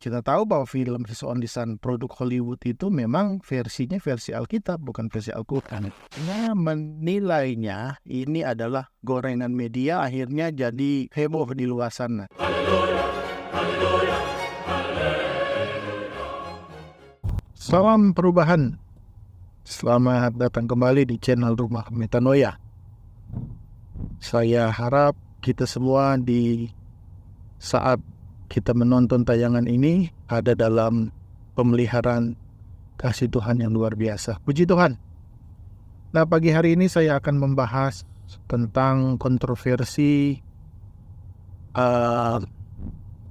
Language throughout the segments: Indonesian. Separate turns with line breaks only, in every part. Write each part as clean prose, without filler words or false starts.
kita tahu bahwa film His Only Son produk Hollywood itu memang versinya versi Alkitab, bukan versi Al-Quran. Nah, menilainya ini adalah gorengan media, akhirnya jadi heboh di luar sana. Salam perubahan. Selamat datang kembali di channel Rumah Metanoia. Saya harap kita semua di saat kita menonton tayangan ini ada dalam pemeliharaan kasih Tuhan yang luar biasa. Puji Tuhan. Nah, pagi hari ini saya akan membahas tentang kontroversi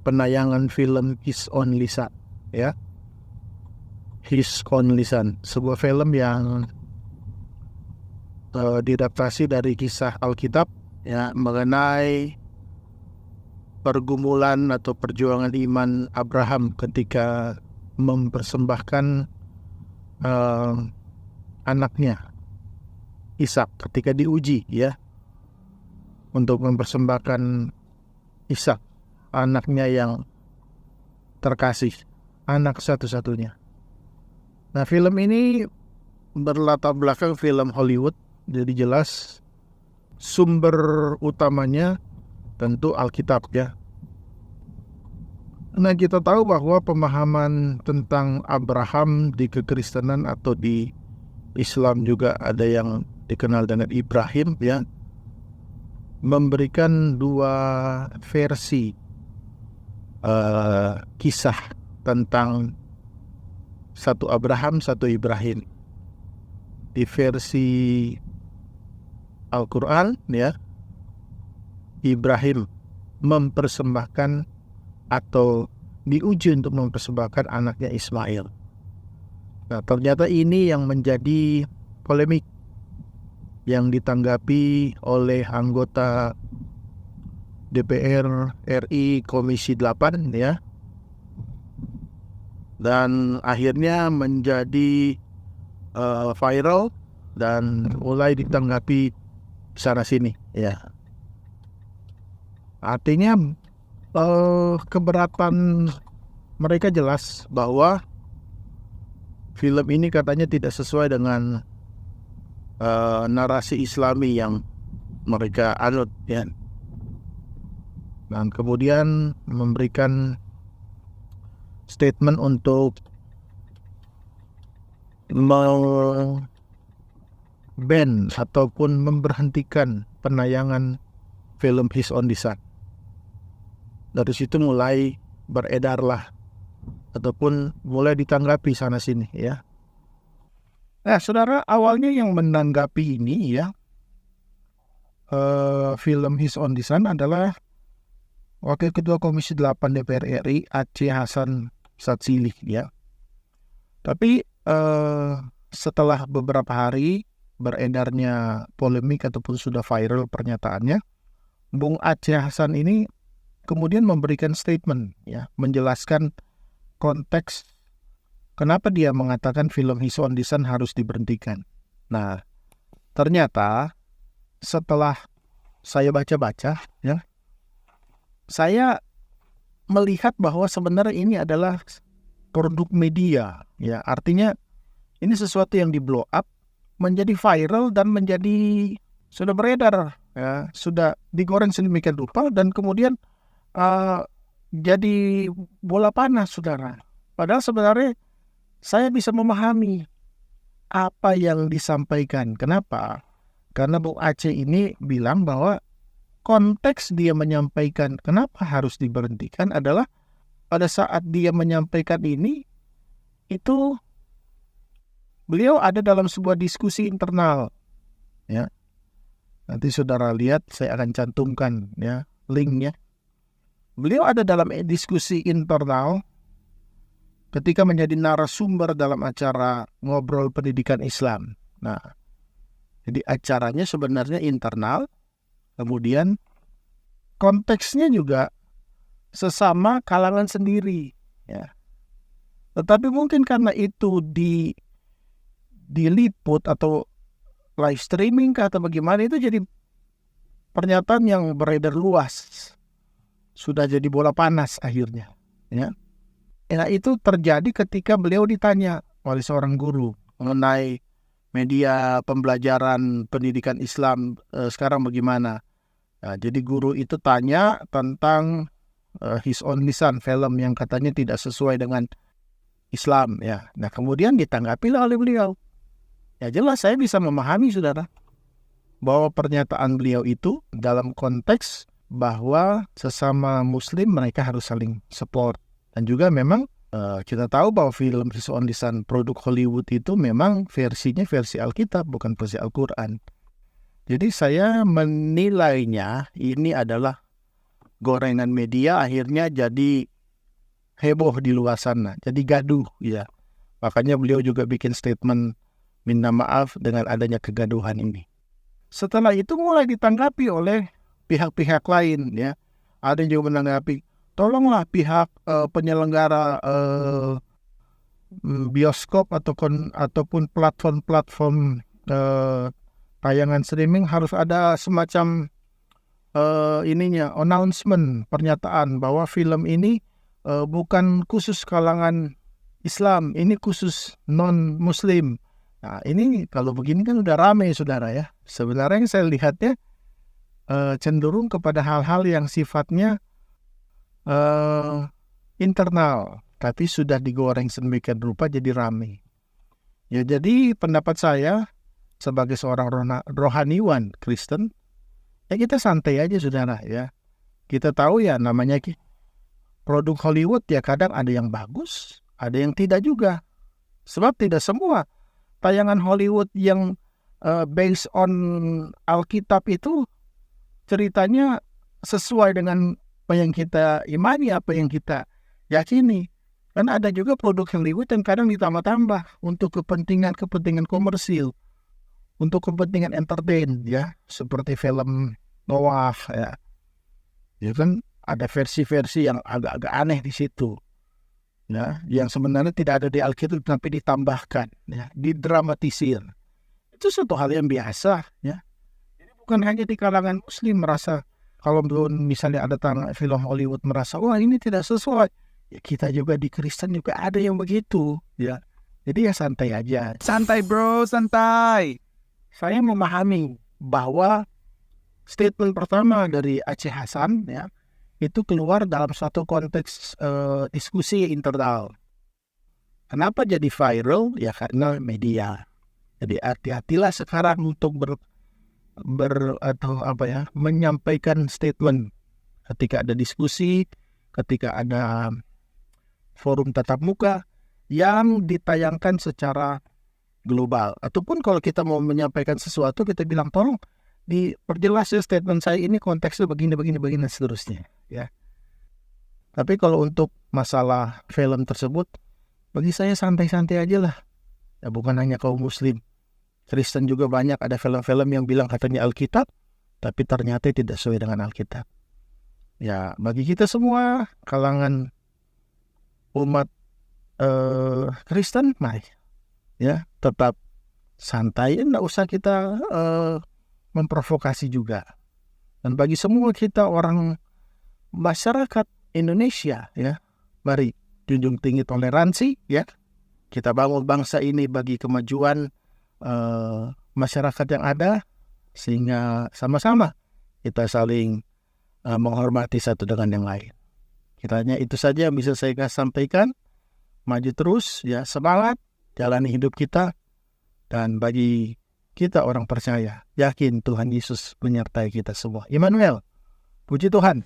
penayangan film His Only Son, ya. His Only Son, sebuah film yang diadaptasi dari kisah Alkitab, ya, mengenai pergumulan atau perjuangan iman Abraham ketika mempersembahkan anaknya Ishak, ketika diuji, ya, untuk mempersembahkan Ishak, anaknya yang terkasih, anak satu-satunya. Nah, film ini berlatar belakang film Hollywood, jadi jelas sumber utamanya tentu Alkitab, ya. Nah, kita tahu bahwa pemahaman tentang Abraham di kekristenan atau di Islam juga ada yang dikenal dengan Ibrahim, ya, memberikan dua versi kisah tentang satu Abraham, satu Ibrahim. Di versi Al-Quran, ya, Ibrahim mempersembahkan atau diuji untuk mempersembahkan anaknya Ismail. Nah, ternyata ini yang menjadi polemik yang ditanggapi oleh anggota DPR RI Komisi 8, ya. Dan akhirnya menjadi viral dan mulai ditanggapi sana sini, ya. Artinya keberatan mereka jelas bahwa film ini katanya tidak sesuai dengan narasi Islami yang mereka anut, ya. Dan kemudian memberikan statement untuk ban ataupun memberhentikan penayangan film His Only Son. Dari situ mulai beredarlah ataupun mulai ditanggapi sana sini, ya. Nah, saudara, awalnya yang menanggapi ini, ya, film His Only Son adalah Wakil Ketua Komisi 8 DPR RI Aceh Hasan Satsili, ya. Tapi setelah beberapa hari beredarnya polemik ataupun sudah viral pernyataannya, Bung Aceh Hasan ini kemudian memberikan statement, ya, menjelaskan konteks kenapa dia mengatakan film His Only Son harus diberhentikan. Nah, ternyata setelah saya baca-baca, ya, saya melihat bahwa sebenarnya ini adalah produk media, ya. Artinya ini sesuatu yang di blow up, menjadi viral dan menjadi sudah beredar, ya, sudah digoreng sedemikian rupa dan kemudian jadi bola panas, saudara. Padahal sebenarnya saya bisa memahami apa yang disampaikan. Kenapa? Karena Bung Aceh ini bilang bahwa konteks dia menyampaikan kenapa harus diberhentikan adalah pada saat dia menyampaikan ini, itu beliau ada dalam sebuah diskusi internal, ya. Nanti saudara lihat, saya akan cantumkan, ya, linknya. Beliau ada dalam diskusi internal ketika menjadi narasumber dalam acara ngobrol pendidikan Islam. Nah, jadi acaranya sebenarnya internal, kemudian konteksnya juga sesama kalangan sendiri, ya. Tetapi mungkin karena itu diliput atau live streaming atau bagaimana, itu jadi pernyataan yang beredar luas, sudah jadi bola panas akhirnya, ya. Ya, itu terjadi ketika beliau ditanya oleh seorang guru mengenai media pembelajaran pendidikan Islam sekarang bagaimana. Nah, jadi guru itu tanya tentang His Only Son, film yang katanya tidak sesuai dengan Islam. Ya, nah kemudian ditanggapi oleh beliau. Ya jelas saya bisa memahami saudara bahwa pernyataan beliau itu dalam konteks bahwa sesama Muslim mereka harus saling support. Dan juga memang kita tahu bahwa film His Only Son produk Hollywood itu memang versinya versi Alkitab, bukan versi Al-Quran. Jadi saya menilainya ini adalah gorengan media, akhirnya jadi heboh di luar sana, jadi gaduh ya. Makanya beliau juga bikin statement minta maaf dengan adanya kegaduhan ini. Setelah itu mulai ditanggapi oleh pihak-pihak lain ya. Ada yang juga menanggapi, tolonglah pihak penyelenggara bioskop ataupun platform tayangan streaming harus ada semacam announcement, pernyataan bahwa film ini bukan khusus kalangan Islam, ini khusus non-Muslim. Nah ini kalau begini kan udah ramai saudara ya. Sebenarnya yang saya lihatnya cenderung kepada hal-hal yang sifatnya internal, tapi sudah digoreng sedemikian rupa jadi ramai. Ya jadi pendapat saya sebagai seorang rohaniwan Kristen, ya kita santai aja saudara ya. Kita tahu ya namanya produk Hollywood ya kadang ada yang bagus, ada yang tidak juga. Sebab tidak semua tayangan Hollywood yang based on Alkitab itu ceritanya sesuai dengan apa yang kita imani, apa yang kita yakini. Karena ada juga produk Hollywood yang kadang ditambah-tambah untuk kepentingan komersil, untuk kepentingan entertain ya, seperti film Noah ya. Ya kan ada versi-versi yang agak-agak aneh di situ. Ya, yang sebenarnya tidak ada di Alkitab tapi ditambahkan, ya, didramatisir. Itu suatu hal yang biasa, ya. Jadi bukan hanya di kalangan Muslim merasa kalau misalnya ada film Hollywood merasa wah ini tidak sesuai. Ya, kita juga di Kristen juga ada yang begitu, ya. Jadi ya santai aja.
Santai bro, santai.
Saya memahami bahwa statement pertama dari Aceh Hasan, ya, itu keluar dalam suatu konteks diskusi internal. Kenapa jadi viral? Ya karena media. Jadi hati-hatilah sekarang untuk menyampaikan statement ketika ada diskusi, ketika ada forum tatap muka yang ditayangkan secara global. Ataupun kalau kita mau menyampaikan sesuatu, kita bilang tolong diperjelas ya statement saya ini konteksnya begini dan seterusnya. Ya. Tapi kalau untuk masalah film tersebut, bagi saya santai-santai aja lah. Ya bukan hanya kaum Muslim, Kristen juga banyak ada film-film yang bilang katanya Alkitab, tapi ternyata tidak sesuai dengan Alkitab. Ya bagi kita semua kalangan umat Kristen, mari ya tetap santai, nggak usah kita memprovokasi juga. Dan bagi semua kita orang masyarakat Indonesia ya, mari junjung tinggi toleransi ya. Kita bangun bangsa ini bagi kemajuan masyarakat yang ada, sehingga sama-sama kita saling menghormati satu dengan yang lain. Kiranya itu saja yang bisa saya sampaikan. Maju terus ya, semangat jalani hidup kita, dan bagi kita orang percaya, yakin Tuhan Yesus menyertai kita semua. Immanuel, puji Tuhan.